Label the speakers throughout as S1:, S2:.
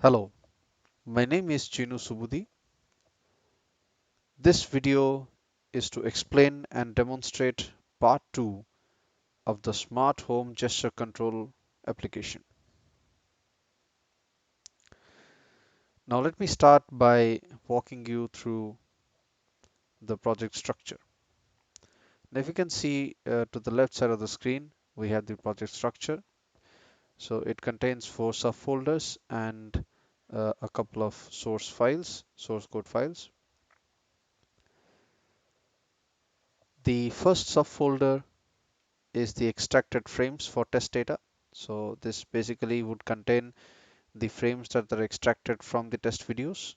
S1: Hello, my name is Chinu Subudi. This video is to explain and demonstrate part 2 of the smart home gesture control application. Now let me start by walking you through the project structure. Now if you can see to the left side of the screen, we have the project structure. So it contains 4 subfolders and a couple of source code files. The first subfolder is the extracted frames for test data. So this basically would contain the frames that are extracted from the test videos.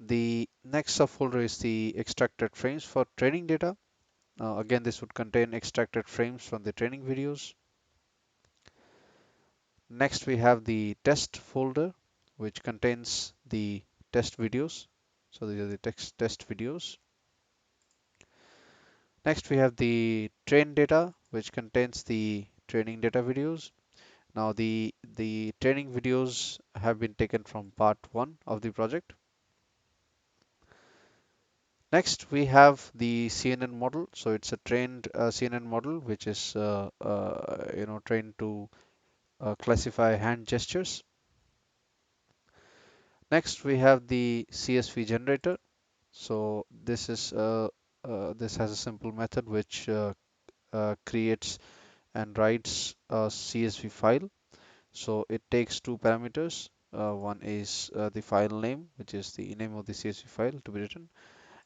S1: The next subfolder is the extracted frames for training data. Again, this would contain extracted frames from the training videos. Next, we have the test folder, which contains the test videos. So these are the test videos. Next, we have the train data, which contains the training data videos. Now the training videos have been taken from part 1 of the project. Next we have the CNN model. So it's a trained CNN model which is trained to classify hand gestures. Next we have the CSV generator. So this has a simple method which creates and writes a CSV file. So it takes two parameters. One is the file name, which is the name of the CSV file to be written,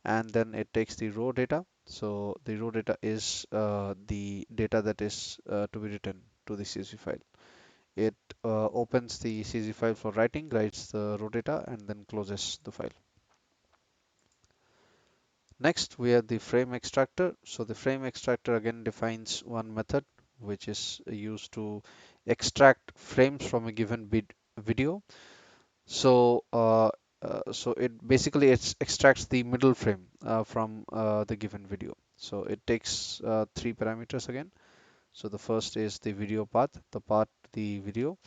S1: and then it takes the raw data. So the raw data is the data that is to be written to the CSV file. It opens the CSV file for writing, writes the raw data, and then closes the file. Next, we have the frame extractor. So the frame extractor again defines one method which is used to extract frames from a given video. So it basically extracts the middle frame from the given video. So it takes three parameters again. So the first is the video path, the video.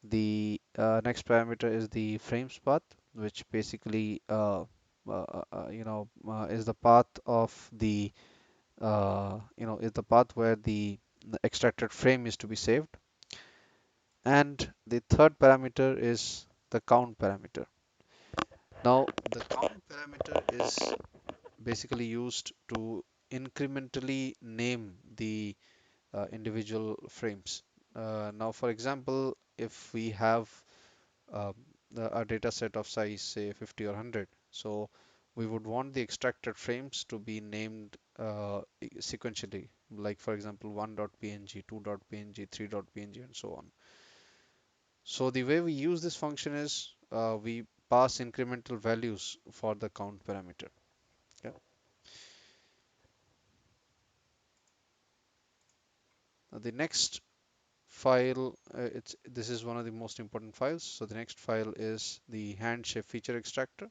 S1: The next parameter is the frames path, which basically is the path of is the path where the extracted frame is to be saved. And the third parameter is the count parameter. Now, the count parameter is basically used to incrementally name the individual frames. Now, for example, if we have uh, a data set of size, say 50 or 100, so we would want the extracted frames to be named sequentially, like for example 1.png, 2.png, 3.png, and so on. So the way we use this function is we pass incremental values for the count parameter. Yeah. Now the next file, this is one of the most important files. So the next file is the hand shape feature extractor.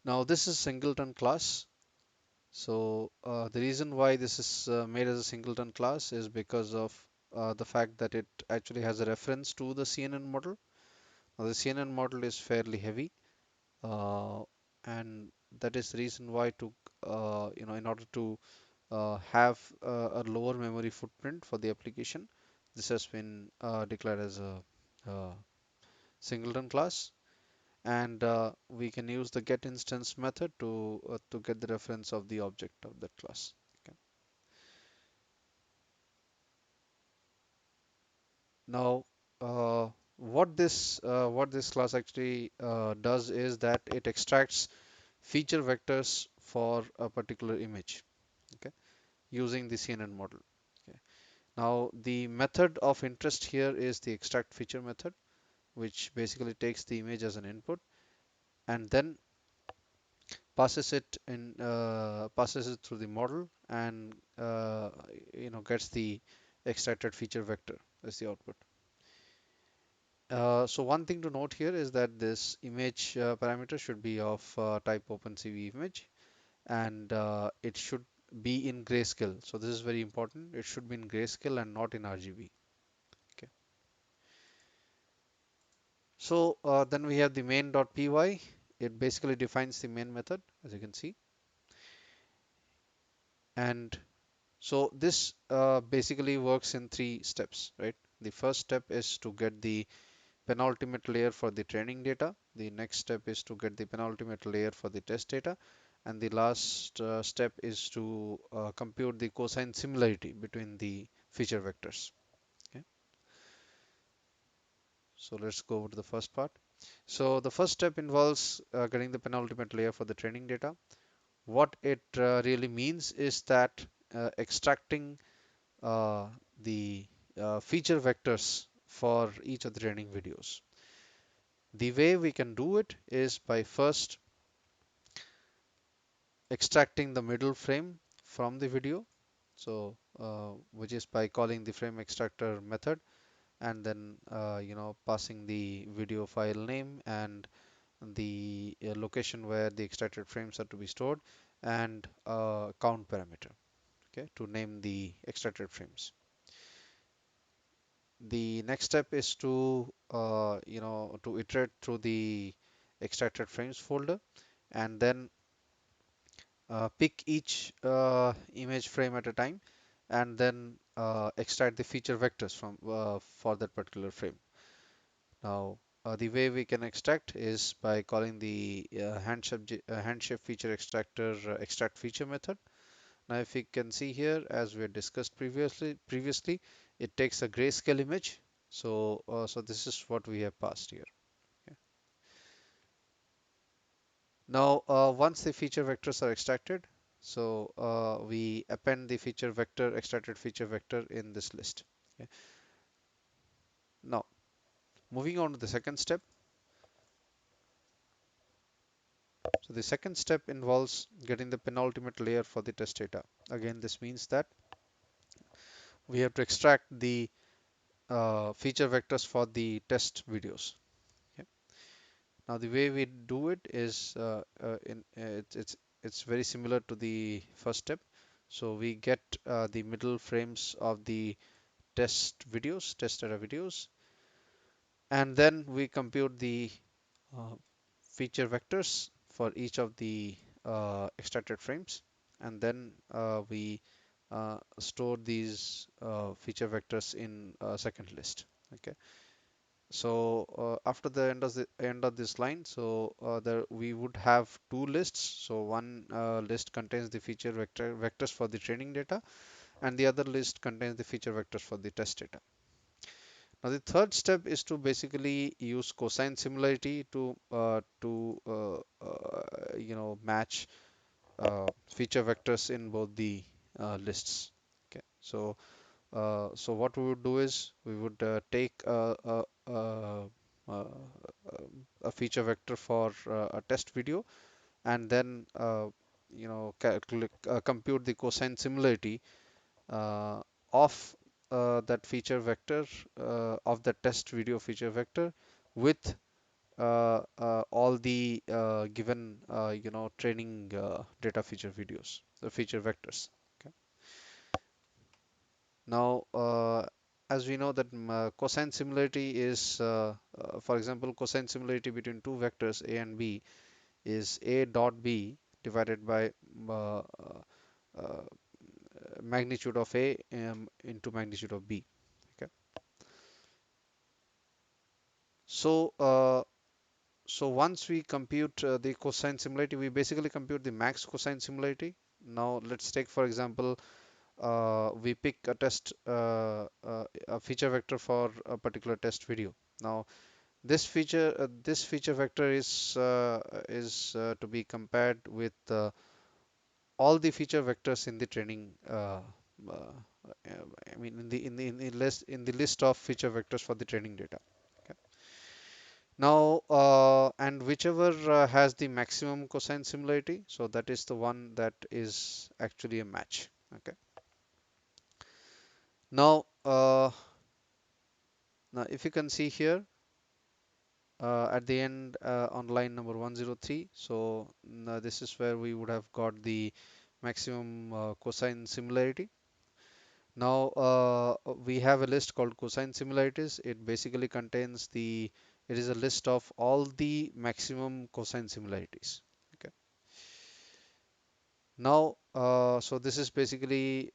S1: Now this is singleton class. So the reason why this is made as a singleton class is because of the fact that it actually has a reference to the CNN model. Now the CNN model is fairly heavy, uh, and that is the reason why in order to have a lower memory footprint for the application, this has been declared as a uh, singleton class, and we can use the get instance method to get the reference of the object of that class. Okay. Now, what this class actually does is that it extracts feature vectors for a particular image, okay, using the CNN model. Okay. Now, the method of interest here is the extract feature method, which basically takes the image as an input and then passes it through the model and gets the extracted feature vector as the output. So one thing to note here is that this image parameter should be of type OpenCV image, and it should be in grayscale. So this is very important. It should be in grayscale and not in RGB. Okay. So then we have the main.py. It basically defines the main method, as you can see. And so this basically works in three steps, right? The first step is to get the penultimate layer for the training data. The next step is to get the penultimate layer for the test data. And the last step is to compute the cosine similarity between the feature vectors. Okay. So let's go over to the first part. So the first step involves getting the penultimate layer for the training data. What it really means is that extracting uh, the feature vectors for each of the training videos. The way we can do it is by first extracting the middle frame from the video. So which is by calling the frame extractor method, and then passing the video file name and the location where the extracted frames are to be stored, and count parameter, okay, to name the extracted frames. The next step is to to iterate through the extracted frames folder, and then pick each image frame at a time, and then extract the feature vectors from for that particular frame. Now the way we can extract is by calling the handshape feature extractor extract feature method. Now if you can see here, as we had discussed previously, it takes a grayscale image. So this is what we have passed here. Okay. Now once the feature vectors are extracted, so we append the feature vector, extracted feature vector, in this list. Okay. Now moving on to the second step. So the second step involves getting the penultimate layer for the test data. Again, this means that we have to extract the feature vectors for the test videos. Okay. Now the way we do it is it's very similar to the first step. So we get the middle frames of the test data videos, and then we compute the uh, feature vectors for each of the extracted frames, and then we store these feature vectors in a second list. Okay. So after the end of this line, so there we would have two lists. So one list contains the feature vectors for the training data, and the other list contains the feature vectors for the test data. Now the third step is to basically use cosine similarity to match feature vectors in both the lists. Okay, so what we would do is we would take uh, a feature vector for a test video, and then compute the cosine similarity uh, of that feature vector of the test video feature vector with all the given training data feature videos, the feature vectors. Okay. Now as we know that cosine similarity is for example, cosine similarity between two vectors a and b is a dot b divided by uh, uh, magnitude of a into magnitude of b. Okay. So so once we compute the cosine similarity, we basically compute the max cosine similarity. Now let's take for example, we pick a feature vector for a particular test video. Now this feature vector is to be compared with all the feature vectors in the training. I mean, in the list of feature vectors for the training data. Okay. Now, and whichever has the maximum cosine similarity, so that is the one that is actually a match. Okay. Now, now if you can see here at the end on line number 103, so this is where we would have got the maximum cosine similarity. Now we have a list called cosine similarities. It basically contains the It is a list of all the maximum cosine similarities. Okay. Now, so this is basically,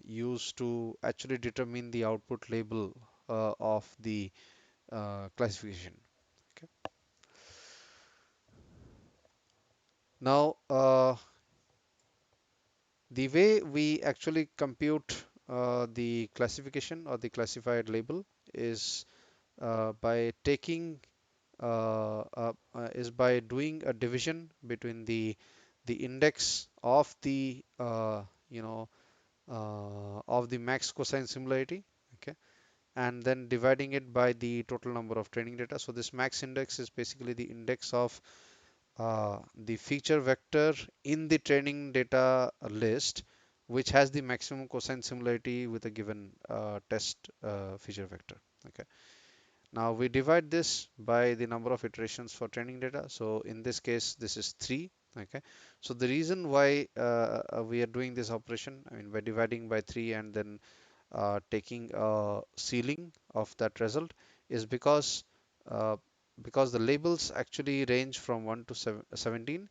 S1: used to actually determine the output label of the classification. Okay. Now, the way we actually compute the classification or the classified label is by taking is by doing a division between the index of the of the max cosine similarity, okay, and then dividing it by the total number of training data. So this max index is basically the index of the feature vector in the training data list, which has the maximum cosine similarity with a given test feature vector. Okay. Now we divide this by the number of iterations for training data. So in this case, this is 3. Okay. So the reason why we are doing this operation, I mean, by dividing by 3 and then taking a ceiling of that result, is uh, because the labels actually range from 1 to 17,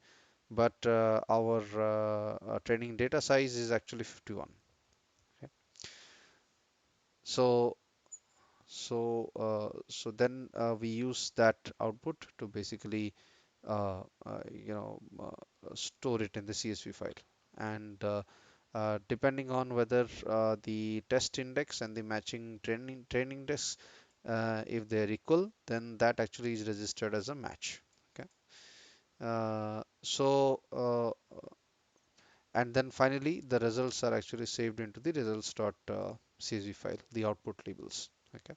S1: but our training data size is actually 51. Okay. So so then we use that output to basically store it in the CSV file, and depending on whether the test index and the matching training index, if they're equal, then that actually is registered as a match. Okay. And then finally the results are actually saved into the results.csv file, the output labels. Okay.